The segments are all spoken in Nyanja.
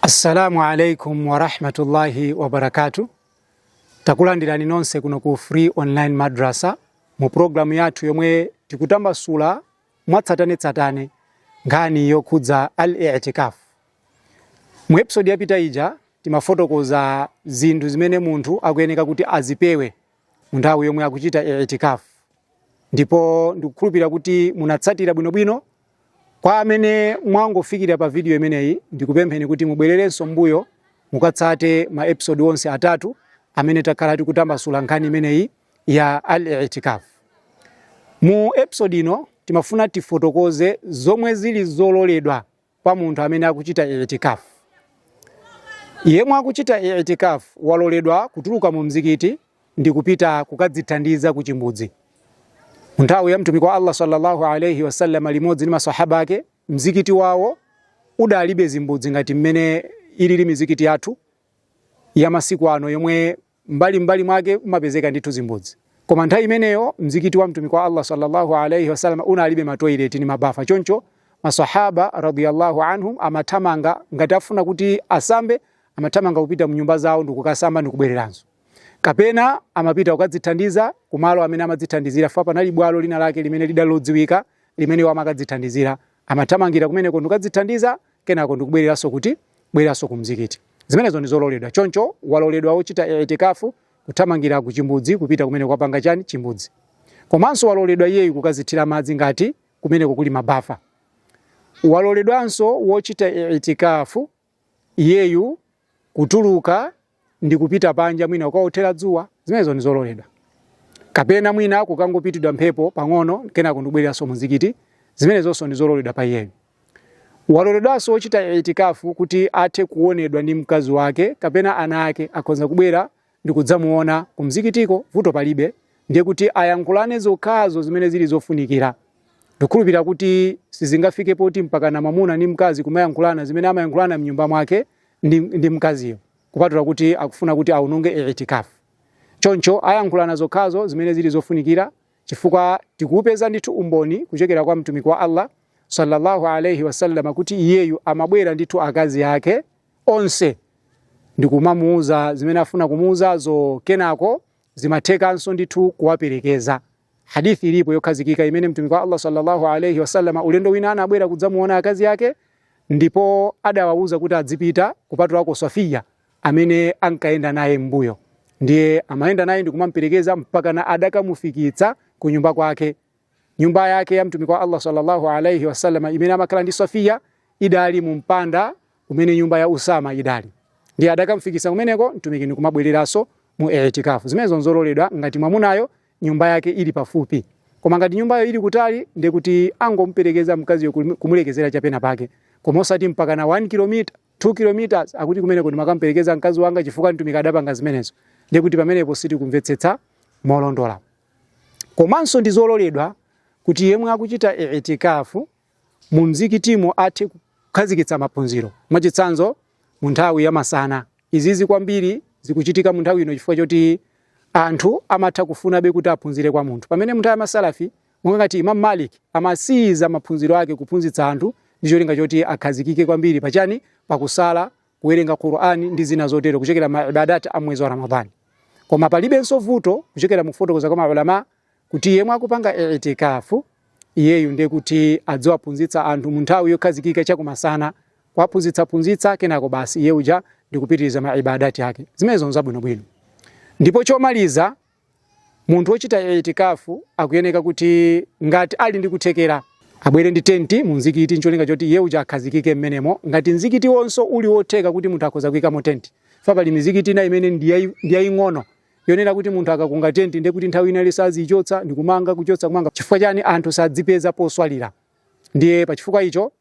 Assalamu alaikum wa rahmatullahi wa barakatuh. Takulandirani nonse kuno ku Free Online Madrasa mu programu yathu yomwe tikutambasula mwatsatane ngani yokudza al-i'tikaf. Mu episode yapita ija timafotokoza zinthu zimene munthu akuyeneka kuti azipewe mu nthawi yomwe akuchita i'tikaf. Ndipo ndikukhulupirira kuti munatsatira bwinobwino. Kwa amene mwangofikira pa video imeneyi ndikupempheni kuti mubwererenso mbuyo mukatsate ma episode onse atatu amene takhala tikutambasula nkhani imeneyi ya al-i'tikaf. Mu episode ino timafuna tifotokoze zomwe zili zololedwa pa munthu amene akuchita i'tikaf. Yemwe akuchita i'tikaf waloledwa kutuluka mu mzikiti ndi kupita kukadzithandiza ku chimbudzi. Nthawi ya mtumiki wa Allah sallallahu alayhi wasallam limodzi ndi maswahaba ake, mzikiti wawo udalibe zimbudzi ngati mmene ilili mizikiti yathu ya masiku ano yomwe mbali mwake umapezeka ndithu zimbudzi. Koma nthawi imeneyo mzikiti wa mtumiki wa Allah sallallahu alayhi wasallam unalibe matoileti ni mabafa. Choncho maswahaba radhiyallahu anhum amathamanga ngati afuna kuti asambe, amathamanga kupita mu nyumba zawo ndikukasamba ndikubwereranso. Kapena amapita kukadzithandiza kumalo amene amadzithandizira, fa panali bwalo lina lake limene lidalodziwika limene wamakadzithandizira, amathamangira kumene kukadzithandiza kenako ndikubwereranso kuti bwereranso ku mzikiti. Zimenezo ndi zololedwa. Choncho waloledwa ochita i'tikafu kuthamangira ku chimbudzi kupita kumene kwapanga chani chimbudzi. Komanso waloledwa iyeyu kukazithira madzi ngati kumene kuli mabafa. Waloledwanso wochita i'tikafu iyeyu kutuluka ndi kupita panja mwina ukaothera dzuwa. Zimenezo ndi zololedwa. Kapena mwina kukangopitidwa mphepo pang'ono kenako ndikubwereranso mu mzikiti. Zimenezonso ndi zololedwa pa iyeyo. Waloledwanso ochita i'tikafu kuti athe kuonedwa ndi mkazi wake kapena ana ake akonza kubwera ndi kudzamuona ku mzikitiko, vuto palibe, ndiye kuti ayankhulane zokhazo zimene zili zofunikira. Ndikhulupirira kuti sizingafike poti mpaka na mwamuna ndi mkazi kumayankhulana zimene amayankhulana mnyumba mwake ndi mkaziyo, kupatula kuti akufuna kuti aunonge i'tikafu. Choncho ayankhulana zokhazo zimene zili zofunikira, chifukwa tikupeza ndithu umboni kuchokera kwa mtumiki wa Allah sallallahu alayhi wasallam kuti iyeyu amabwera ndithu akazi yake onse ndikumamuuza zimene afuna kumuuzazo, kenako zimathekanso ndithu kuwaperekeza. Hadithi ilipo yokhazikika imene mtumiki wa Allah sallallahu alayhi wasallam ulendo wina anabwera kudzamuona akazi yake, ndipo adawauza kuti adzipita kupatula kwa Safia amene ankaenda naye mbuyo. Ndiye amaenda naye ndikumamperekeza mpaka na adakamufikitsa ku nyumba kwake. Nyumba yake ya mtumiki wa Allah sallallahu alayhi wasallam imene amakhala ndi Safia idali mu mpanda umene nyumba ya Usama idali. Ndiye adakamfikisa kumeneko mtumiki ndikumabwereranso mu i'tikafu. Zimenezo nzololedwa ngati mwamunayo nyumba yake ili pafupi. Koma ngati nyumbayo ili kutali ndiye kuti angomperekeza mkaziyo kumulekezera chapena pake. Koma osati mpaka na 1 km 2 kilometers akuti kumeneko ndimakamperekeza mkazi wanga chifukwa mtumiki adapanga zimenezo. Ndiye kuti pamenepo siti kumvetsetsa molondola. Komanso ndi zololedwa kuti yemwe akuchita i'tikafu mu mzikitimo athe kukhazikitsa maphunziro. Mwachitsanzo mu nthawi ya masana. Izizi kwambiri zikuchitika mu nthawi ino chifukwa choti anthu amatha kufunabe kuti aphunzire kwa munthu. Pamene mu nthawi ya masalafi monga ngati Imam Malik amasiza maphunziro ake kuphunzitsa anthu ndi cholinga choti akhazikike kwambiri pachani pakusala, kuwerenga Qur'ani ndi zina zotero kuchokera ma ibadati a mwezi wa Ramadhani. Koma palibenso vuto kuchokera mu kufotokoza kwa maulama kuti yemwe akupanga i'tikafu iyeyu ndiye kuti adziwaphunzitsa anthu mu nthawi yokhazikika chakumasana, kwaphunzitsa kenako basi iye uja ndikupitiriza ma ibadati yake. Zimenezo nzabwinobwino. Ndipo chomaliza munthu wochita i'tikafu akuyeneka kuti ngati ali ndi kuthekera abwere ndi tenti mu mzikiti ncholinga choti iye uja akhazikike mmenemo. Ngati mzikiti wonso uli wotheka kuti munthu akhoza kuyika mu tenti, fa pali mizikiti ina imene ndiyaying'ono yonena kuti munthu akakunga tenti ndiye kuti nthawi ina lisazichotsa ndikumanga kuchotsa kumanga. Chifukwa chani anthu sadzipeza poswalira. Ndiye pa chifukwa icho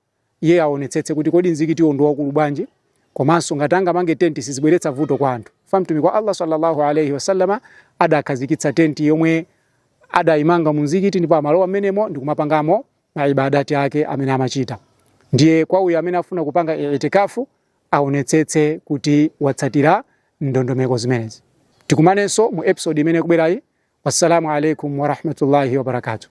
iye aonetsetse kuti kodi mzikitiwo ndi wakulu bwanji, komanso ngati angamange tenti sizibweretsa vuto kwa anthu. Fa mtumiki wa Allah sallallahu alayhi wasallam adakhazikitsa tenti yomwe adayimanga mu mzikiti ndipo amalowa mmenemo ndikumapangamo ma ibadati yake amene amachita. Ndiye kwa uyo amene afuna kupanga i'tikafu aonetsetse kuti watsatira ndondomeko zimenezi. Tikumanenso mu episode imene kubwerayi. Wassalamu alaikum wa rahmatullahi wa barakatuh.